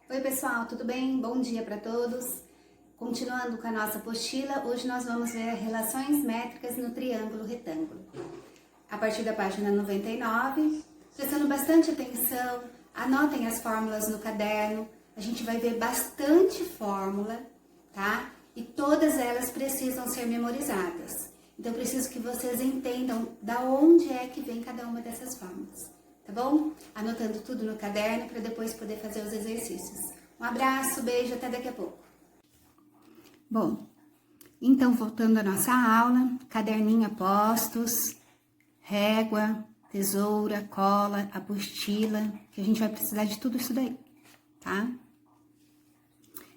Oi pessoal, tudo bem? Bom dia para todos. Continuando com a nossa apostila, hoje nós vamos ver relações métricas no triângulo retângulo. A partir da página 99, prestando bastante atenção, anotem as fórmulas no caderno, a gente vai ver bastante fórmula, tá? E todas elas precisam ser memorizadas. Então, preciso que vocês entendam da onde é que vem cada uma dessas fórmulas. Tá bom? Anotando tudo no caderno para depois poder fazer os exercícios. Um abraço, beijo, até daqui a pouco. Bom, então voltando à nossa aula, caderninho a postos, régua, tesoura, cola, apostila, que a gente vai precisar de tudo isso daí, tá?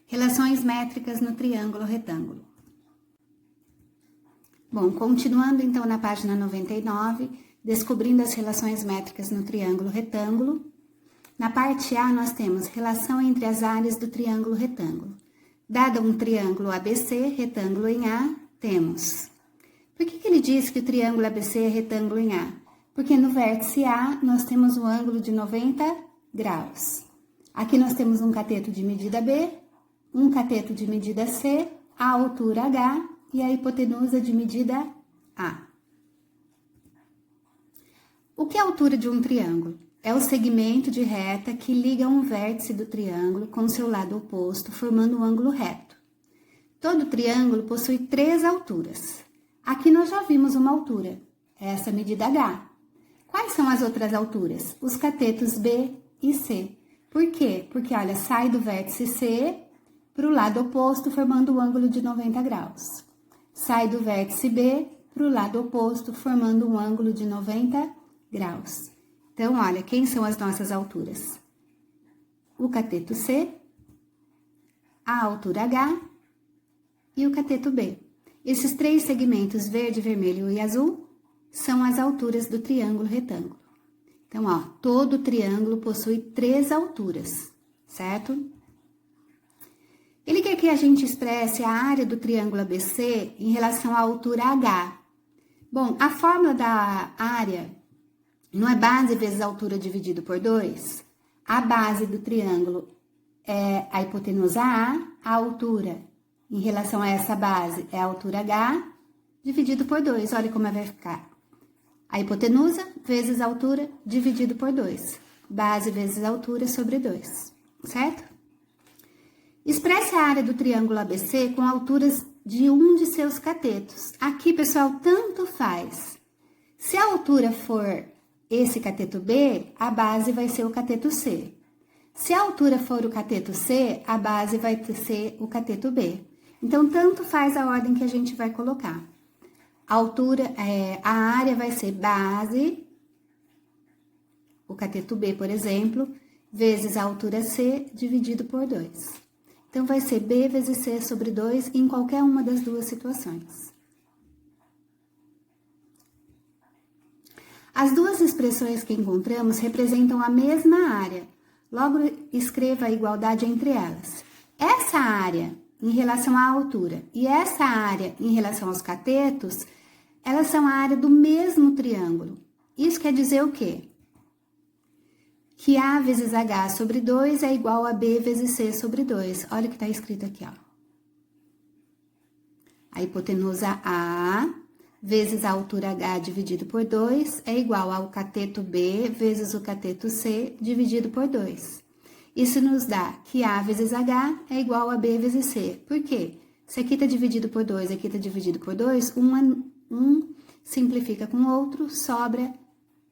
Relações métricas no triângulo retângulo. Bom, continuando então na página 99, descobrindo as relações métricas no triângulo retângulo. Na parte A, nós temos relação entre as áreas do triângulo retângulo. Dado um triângulo ABC, retângulo em A, temos. Por que ele diz que o triângulo ABC é retângulo em A? Porque no vértice A, nós temos um ângulo de 90 graus. Aqui nós temos um cateto de medida B, um cateto de medida C, a altura H e a hipotenusa de medida A. O que é a altura de um triângulo? É o segmento de reta que liga um vértice do triângulo com seu lado oposto, formando um ângulo reto. Todo triângulo possui 3 alturas. Aqui nós já vimos uma altura, essa medida H. Quais são as outras alturas? Os catetos B e C. Por quê? Porque, olha, sai do vértice C para o lado oposto, formando um ângulo de 90 graus. Sai do vértice B para o lado oposto, formando um ângulo de 90 graus. Então, olha, quem são as nossas alturas? O cateto C, a altura H e o cateto B. Esses 3 segmentos, verde, vermelho e azul, são as alturas do triângulo retângulo. Então, ó, todo triângulo possui 3 alturas, certo? Ele quer que a gente expresse a área do triângulo ABC em relação à altura H. Bom, a fórmula da área não é base vezes altura dividido por 2? A base do triângulo é a hipotenusa a altura em relação a essa base é a altura H dividido por 2. Olha como vai ficar. A hipotenusa vezes a altura dividido por 2. Base vezes altura sobre 2, certo? Expresse a área do triângulo ABC com alturas de um de seus catetos. Aqui, pessoal, tanto faz. Se a altura for esse cateto B, a base vai ser o cateto C. Se a altura for o cateto C, a base vai ser o cateto B. Então, tanto faz a ordem que a gente vai colocar. A altura, a área vai ser base, o cateto B, por exemplo, vezes a altura C dividido por 2. Então, vai ser B vezes C sobre 2 em qualquer uma das duas situações. As duas expressões que encontramos representam a mesma área. Logo, escreva a igualdade entre elas. Essa área em relação à altura e essa área em relação aos catetos, elas são a área do mesmo triângulo. Isso quer dizer o quê? Que A vezes H sobre 2 é igual a B vezes C sobre 2. Olha o que está escrito aqui, ó. A hipotenusa A vezes a altura H dividido por 2 é igual ao cateto B vezes o cateto C dividido por 2. Isso nos dá que A vezes H é igual a B vezes C. Por quê? Se aqui está dividido por 2 e aqui está dividido por 2, um simplifica com o outro, sobra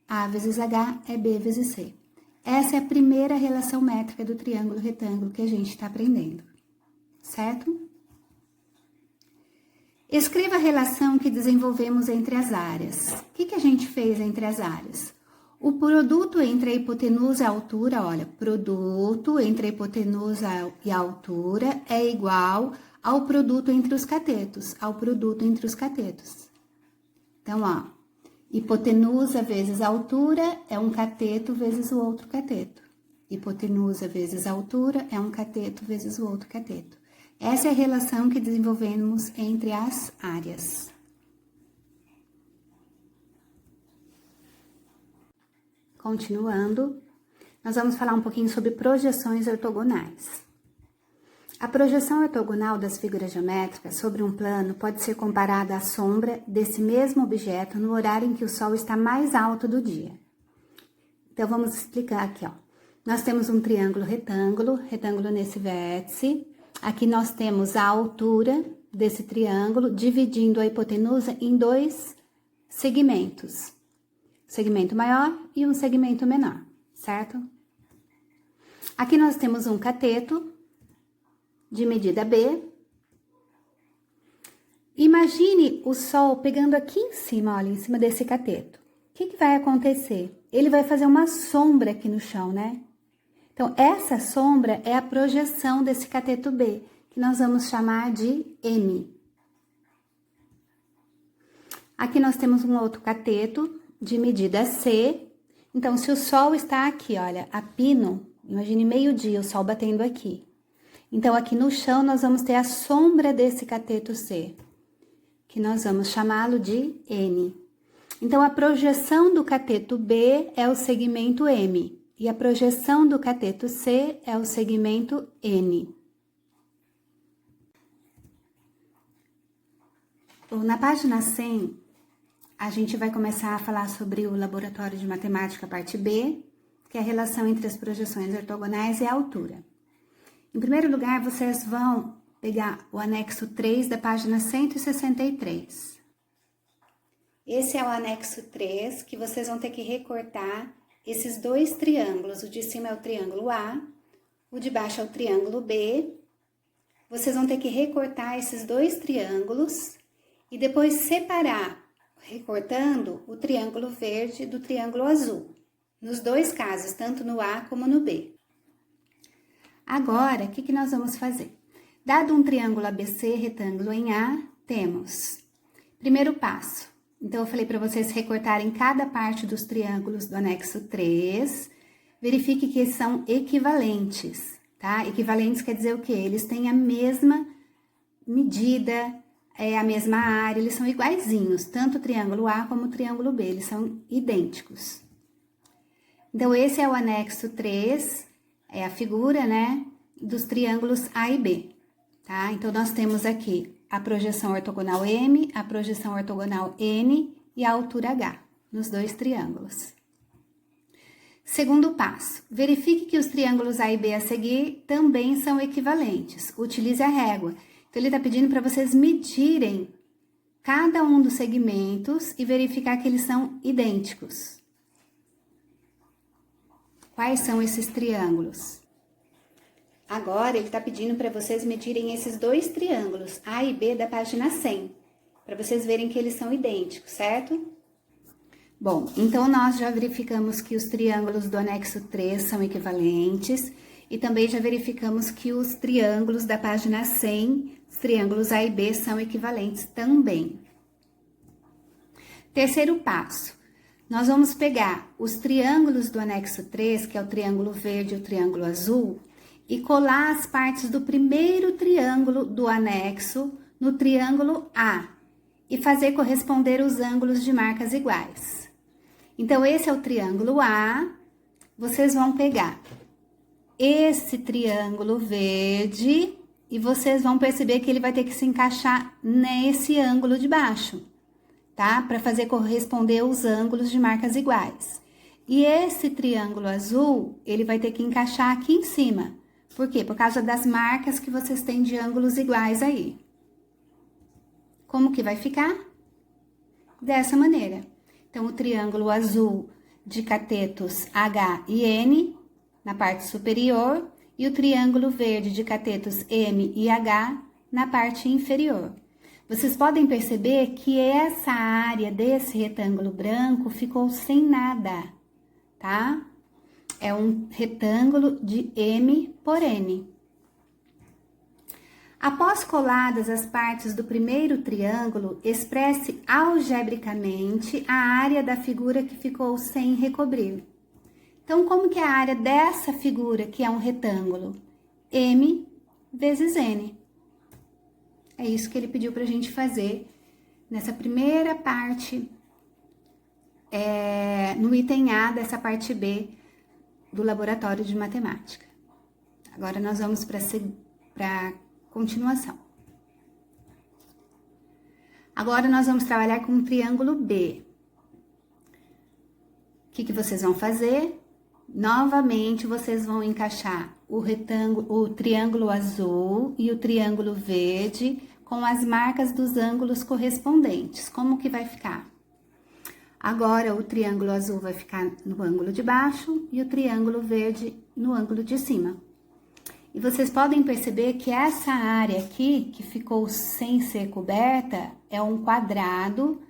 A vezes H é B vezes C. Essa é a primeira relação métrica do triângulo retângulo que a gente está aprendendo, certo? Escreva a relação que desenvolvemos entre as áreas. O que a gente fez entre as áreas? O produto entre a hipotenusa e a altura, olha, produto entre a hipotenusa e a altura é igual ao produto entre os catetos, Então, ó, hipotenusa vezes altura é um cateto vezes o outro cateto. Hipotenusa vezes altura é um cateto vezes o outro cateto. Essa é a relação que desenvolvemos entre as áreas. Continuando, nós vamos falar um pouquinho sobre projeções ortogonais. A projeção ortogonal das figuras geométricas sobre um plano pode ser comparada à sombra desse mesmo objeto no horário em que o Sol está mais alto do dia. Então, vamos explicar aqui, ó. Nós temos um triângulo retângulo nesse vértice. Aqui nós temos a altura desse triângulo, dividindo a hipotenusa em dois segmentos. Segmento maior e um segmento menor, certo? Aqui nós temos um cateto de medida B. Imagine o Sol pegando aqui em cima, olha, em cima desse cateto. O que vai acontecer? Ele vai fazer uma sombra aqui no chão, né? Então, essa sombra é a projeção desse cateto B, que nós vamos chamar de M. Aqui nós temos um outro cateto de medida C. Então, se o Sol está aqui, olha, a pino, imagine meio-dia o Sol batendo aqui. Então, aqui no chão, nós vamos ter a sombra desse cateto C, que nós vamos chamá-lo de N. Então, a projeção do cateto B é o segmento M, e a projeção do cateto C é o segmento N. Bom, na página 100, a gente vai começar a falar sobre o Laboratório de Matemática, parte B, que é a relação entre as projeções ortogonais e a altura. Em primeiro lugar, vocês vão pegar o anexo 3 da página 163. Esse é o anexo 3, que vocês vão ter que recortar esses dois triângulos. O de cima é o triângulo A, o de baixo é o triângulo B. Vocês vão ter que recortar esses dois triângulos e depois separar, recortando o triângulo verde do triângulo azul. Nos dois casos, tanto no A como no B. Agora, o que nós vamos fazer? Dado um triângulo ABC retângulo em A, temos primeiro passo. Então, eu falei para vocês recortarem cada parte dos triângulos do anexo 3. Verifique que eles são equivalentes, tá? Equivalentes quer dizer o quê? Eles têm a mesma medida, a mesma área, eles são iguaizinhos, tanto o triângulo A como o triângulo B, eles são idênticos. Então, esse é o anexo 3, é a figura, né, dos triângulos A e B, tá? Então, nós temos aqui a projeção ortogonal M, a projeção ortogonal N e a altura H, nos dois triângulos. Segundo passo, verifique que os triângulos A e B a seguir também são equivalentes. Utilize a régua. Então, ele está pedindo para vocês medirem cada um dos segmentos e verificar que eles são idênticos. Quais são esses triângulos? Agora, ele está pedindo para vocês medirem esses dois triângulos, A e B, da página 100, para vocês verem que eles são idênticos, certo? Bom, então nós já verificamos que os triângulos do anexo 3 são equivalentes e também já verificamos que os triângulos da página 100, os triângulos A e B, são equivalentes também. Terceiro passo, nós vamos pegar os triângulos do anexo 3, que é o triângulo verde e o triângulo azul, e colar as partes do primeiro triângulo do anexo no triângulo A e fazer corresponder os ângulos de marcas iguais. Então, esse é o triângulo A, vocês vão pegar esse triângulo verde e vocês vão perceber que ele vai ter que se encaixar nesse ângulo de baixo, tá? Para fazer corresponder os ângulos de marcas iguais. E esse triângulo azul, ele vai ter que encaixar aqui em cima. Por quê? Por causa das marcas que vocês têm de ângulos iguais aí. Como que vai ficar? Dessa maneira. Então, o triângulo azul de catetos H e N na parte superior e o triângulo verde de catetos M e H na parte inferior. Vocês podem perceber que essa área desse retângulo branco ficou sem nada, tá? É um retângulo de M por N. Após coladas as partes do primeiro triângulo, expresse algebricamente a área da figura que ficou sem recobrir. Então, como que é a área dessa figura, que é um retângulo? M vezes N. É isso que ele pediu pra gente fazer nessa primeira parte, no item A dessa parte B, do laboratório de matemática. Agora nós vamos para continuação. Agora nós vamos trabalhar com o triângulo B. O que vocês vão fazer? Novamente, vocês vão encaixar o triângulo azul e o triângulo verde com as marcas dos ângulos correspondentes. Como que vai ficar? Agora, o triângulo azul vai ficar no ângulo de baixo e o triângulo verde no ângulo de cima. E vocês podem perceber que essa área aqui, que ficou sem ser coberta, é um quadrado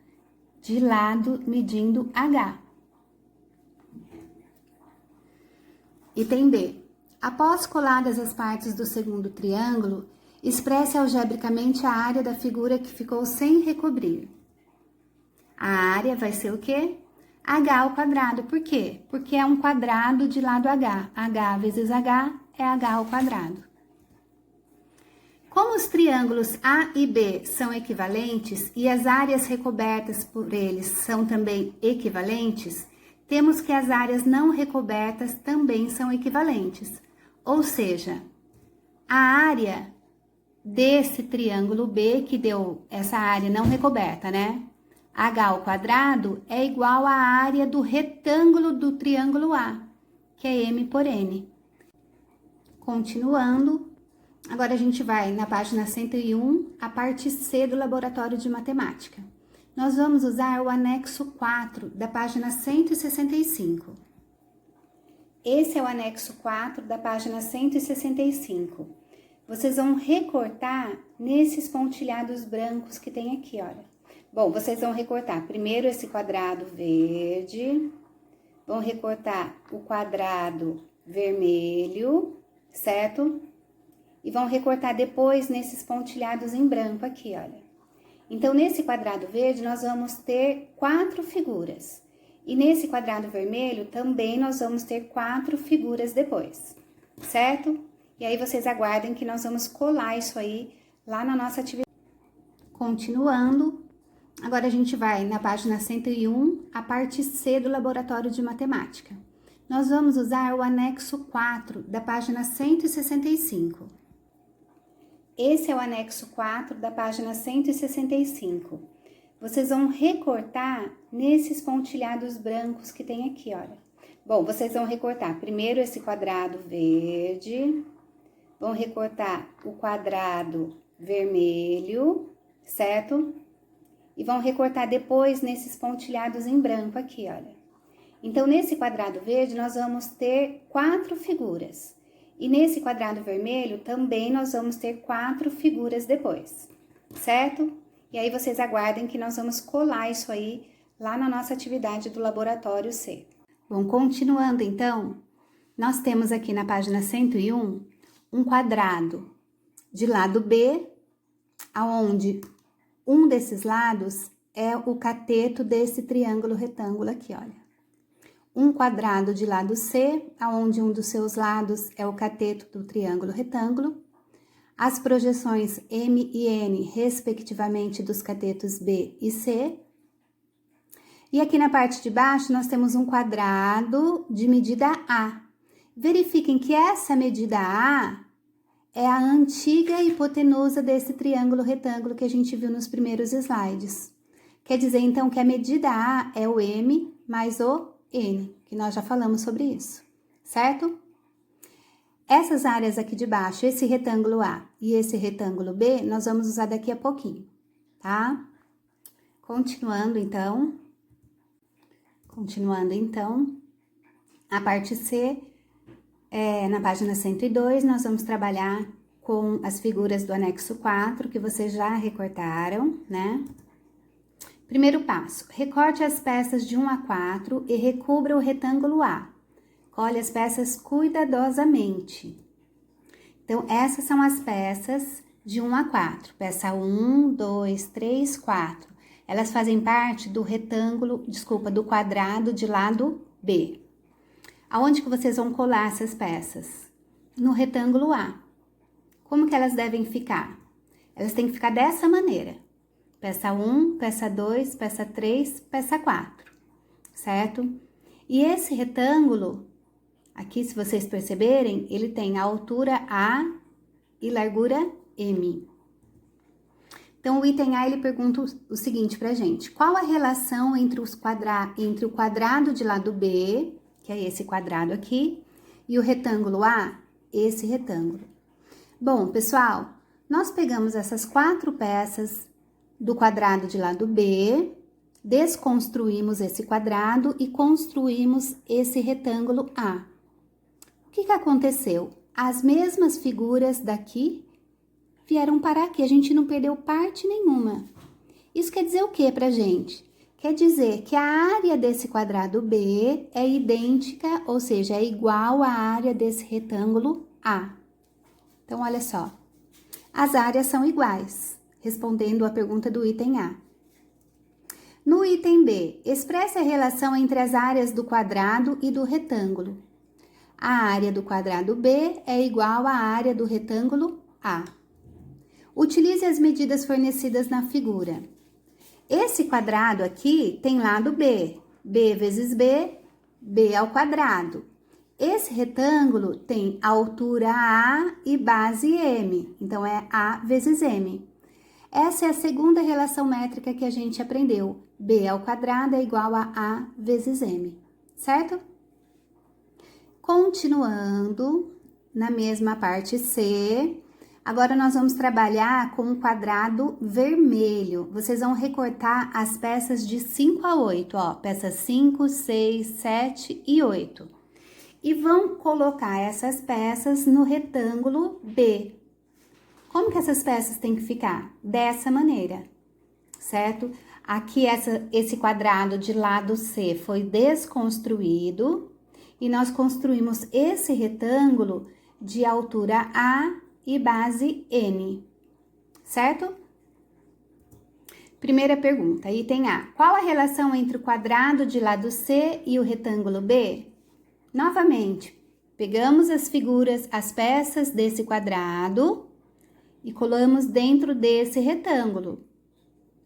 de lado medindo H. Item B. Após coladas as partes do segundo triângulo, expresse algebricamente a área da figura que ficou sem recobrir. A área vai ser o quê? H ao quadrado. Por quê? Porque é um quadrado de lado H. H vezes H é H ao quadrado. Como os triângulos A e B são equivalentes e as áreas recobertas por eles são também equivalentes, temos que as áreas não recobertas também são equivalentes. Ou seja, a área desse triângulo B, que deu essa área não recoberta, né? H ao quadrado é igual à área do retângulo do triângulo A, que é M por N. Continuando, agora a gente vai na página 101, a parte C do Laboratório de Matemática. Nós vamos usar o anexo 4 da página 165. Esse é o anexo 4 da página 165. Vocês vão recortar nesses pontilhados brancos que tem aqui, olha. Bom, vocês vão recortar primeiro esse quadrado verde, vão recortar o quadrado vermelho, certo? E vão recortar depois nesses pontilhados em branco aqui, olha. Então, nesse quadrado verde, nós vamos ter 4 figuras. E nesse quadrado vermelho, também nós vamos ter 4 figuras depois, certo? E aí, vocês aguardem que nós vamos colar isso aí lá na nossa atividade. Continuando, agora a gente vai na página 101, a parte C do Laboratório de Matemática. Nós vamos usar o anexo 4 da página 165. Esse é o anexo 4 da página 165. Vocês vão recortar nesses pontilhados brancos que tem aqui, olha. Bom, vocês vão recortar primeiro esse quadrado verde, vão recortar o quadrado vermelho, certo? E vão recortar depois nesses pontilhados em branco aqui, olha. Então, nesse quadrado verde, nós vamos ter 4 figuras. E nesse quadrado vermelho, também nós vamos ter 4 figuras depois, certo? E aí, vocês aguardem que nós vamos colar isso aí lá na nossa atividade do Laboratório C. Bom, continuando então, nós temos aqui na página 101, um quadrado de lado B, aonde um desses lados é o cateto desse triângulo retângulo aqui, olha. Um quadrado de lado C, aonde um dos seus lados é o cateto do triângulo retângulo. As projeções M e N, respectivamente, dos catetos B e C. E aqui na parte de baixo, nós temos um quadrado de medida A. Verifiquem que essa medida A é a antiga hipotenusa desse triângulo retângulo que a gente viu nos primeiros slides. Quer dizer, então, que a medida A é o M mais o N, que nós já falamos sobre isso, certo? Essas áreas aqui de baixo, esse retângulo A e esse retângulo B, nós vamos usar daqui a pouquinho, tá? Continuando, então, a parte C, na página 102, nós vamos trabalhar com as figuras do anexo 4, que vocês já recortaram, né? Primeiro passo, recorte as peças de 1 a 4 e recubra o retângulo A. Colhe as peças cuidadosamente. Então, essas são as peças de 1 a 4. Peça 1, 2, 3, 4. Elas fazem parte do do quadrado de lado B. Aonde que vocês vão colar essas peças? No retângulo A. Como que elas devem ficar? Elas têm que ficar dessa maneira. Peça 1, peça 2, peça 3, peça 4, certo? E esse retângulo, Aqui, se vocês perceberem, ele tem a altura A e largura M. Então, o item A, ele pergunta o seguinte pra gente. Qual a relação entre o quadrado de lado B, que é esse quadrado aqui, e o retângulo A, esse retângulo? Bom, pessoal, nós pegamos essas 4 peças do quadrado de lado B, desconstruímos esse quadrado e construímos esse retângulo A. O que aconteceu? As mesmas figuras daqui vieram parar aqui, a gente não perdeu parte nenhuma. Isso quer dizer o que pra gente? Quer dizer que a área desse quadrado B é idêntica, ou seja, é igual à área desse retângulo A. Então, olha só, as áreas são iguais, respondendo a pergunta do item A. No item B, expresse a relação entre as áreas do quadrado e do retângulo. A área do quadrado B é igual à área do retângulo A. Utilize as medidas fornecidas na figura. Esse quadrado aqui tem lado B. B vezes B, B ao quadrado. Esse retângulo tem altura A e base M. Então, é A vezes M. Essa é a segunda relação métrica que a gente aprendeu. B ao quadrado é igual a A vezes M. Certo? Continuando, na mesma parte C... Agora, nós vamos trabalhar com um quadrado vermelho. Vocês vão recortar as peças de 5 a 8, ó. Peças 5, 6, 7 e 8. E vão colocar essas peças no retângulo B. Como que essas peças têm que ficar? Dessa maneira, certo? Aqui, esse quadrado de lado C foi desconstruído. E nós construímos esse retângulo de altura A e base N, certo? Primeira pergunta, item A. Qual a relação entre o quadrado de lado C e o retângulo B? Novamente, pegamos as figuras, as peças desse quadrado e colamos dentro desse retângulo.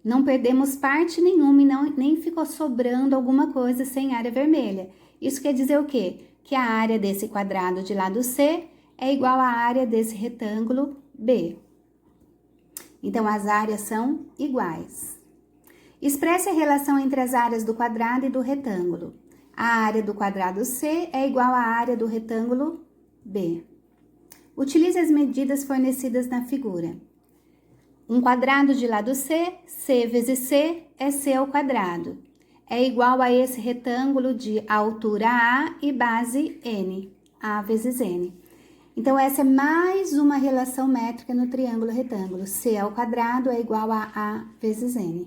Não perdemos parte nenhuma e nem ficou sobrando alguma coisa sem área vermelha. Isso quer dizer o quê? Que a área desse quadrado de lado C é igual à área desse retângulo B. Então, as áreas são iguais. Expresse a relação entre as áreas do quadrado e do retângulo. A área do quadrado C é igual à área do retângulo B. Utilize as medidas fornecidas na figura. Um quadrado de lado C, C vezes C é C ao quadrado. É igual a esse retângulo de altura A e base N, A vezes N. Então, essa é mais uma relação métrica no triângulo retângulo. C ao quadrado é igual a A vezes N.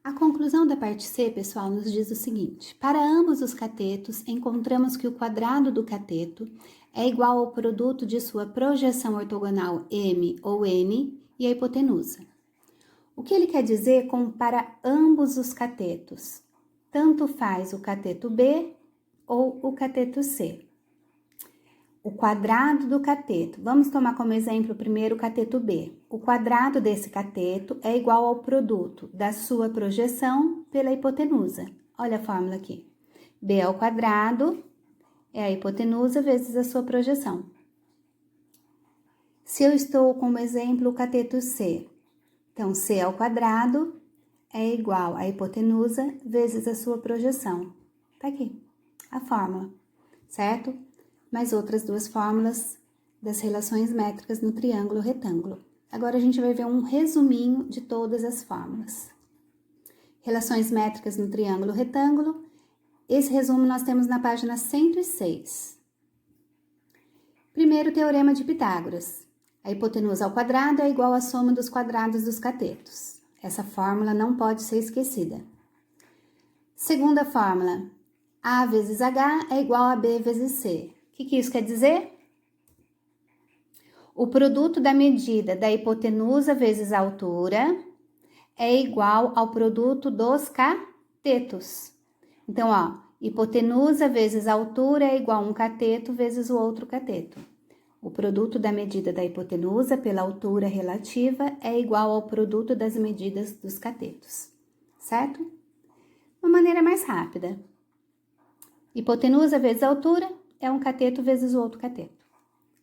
A conclusão da parte C, pessoal, nos diz o seguinte. Para ambos os catetos, encontramos que o quadrado do cateto é igual ao produto de sua projeção ortogonal M ou N e a hipotenusa. O que ele quer dizer com para ambos os catetos? Tanto faz o cateto B ou o cateto C. O quadrado do cateto, vamos tomar como exemplo primeiro o cateto B. O quadrado desse cateto é igual ao produto da sua projeção pela hipotenusa. Olha a fórmula aqui. B ao quadrado é a hipotenusa vezes a sua projeção. Se eu estou como exemplo o cateto C, então C ao quadrado é igual a hipotenusa vezes a sua projeção. Tá aqui a fórmula, certo? Mais outras duas fórmulas das relações métricas no triângulo retângulo. Agora, a gente vai ver um resuminho de todas as fórmulas. Relações métricas no triângulo retângulo. Esse resumo nós temos na página 106. Primeiro teorema de Pitágoras. A hipotenusa ao quadrado é igual à soma dos quadrados dos catetos. Essa fórmula não pode ser esquecida. Segunda fórmula. A vezes H é igual a B vezes C. O que isso quer dizer? O produto da medida da hipotenusa vezes a altura é igual ao produto dos catetos. Então, ó, hipotenusa vezes a altura é igual a um cateto vezes o outro cateto. O produto da medida da hipotenusa pela altura relativa é igual ao produto das medidas dos catetos, certo? Uma maneira mais rápida. Hipotenusa vezes altura é um cateto vezes o outro cateto.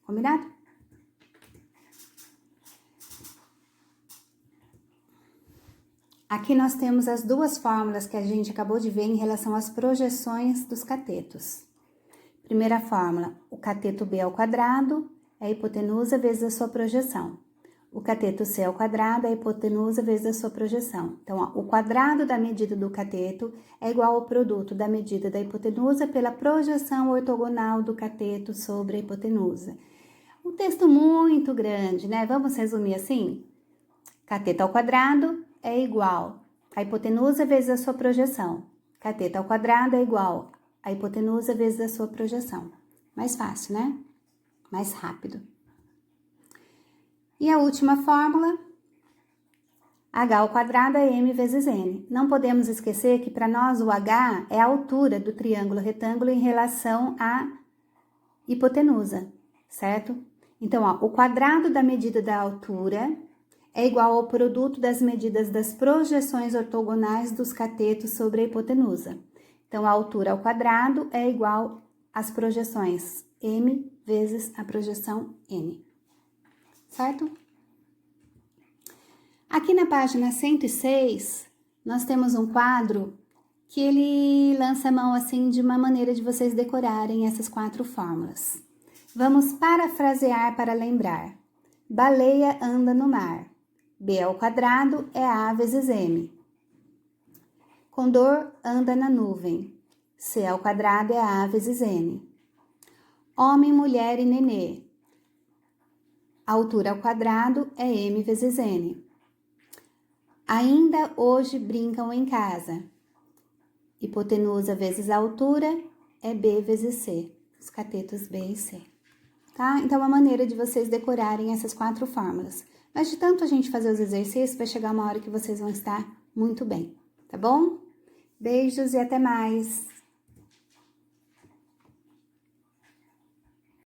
Combinado? Aqui nós temos as duas fórmulas que a gente acabou de ver em relação às projeções dos catetos. Primeira fórmula, o cateto B ao quadrado é a hipotenusa vezes a sua projeção. O cateto C ao quadrado é a hipotenusa vezes a sua projeção. Então, ó, o quadrado da medida do cateto é igual ao produto da medida da hipotenusa pela projeção ortogonal do cateto sobre a hipotenusa. Um texto muito grande, né? Vamos resumir assim? Cateto ao quadrado é igual a hipotenusa vezes a sua projeção. Cateto ao quadrado é igual a hipotenusa vezes a sua projeção. Mais fácil, né? Mais rápido. E a última fórmula, h ao quadrado é m vezes n. Não podemos esquecer que para nós o h é a altura do triângulo retângulo em relação à hipotenusa, certo? Então, ó, o quadrado da medida da altura é igual ao produto das medidas das projeções ortogonais dos catetos sobre a hipotenusa. Então, a altura ao quadrado é igual às projeções m vezes a projeção n. Certo? Aqui na página 106, nós temos um quadro que ele lança a mão assim de uma maneira de vocês decorarem essas 4 fórmulas. Vamos parafrasear para lembrar. Baleia anda no mar. B ao quadrado é A vezes M. Condor anda na nuvem. C ao quadrado é A vezes N. Homem, mulher e nenê. A altura ao quadrado é m vezes n. Ainda hoje brincam em casa. Hipotenusa vezes a altura é b vezes c. Os catetos B e C. Tá? Então, é uma maneira de vocês decorarem essas 4 fórmulas. Mas de tanto a gente fazer os exercícios, vai chegar uma hora que vocês vão estar muito bem. Tá bom? Beijos e até mais!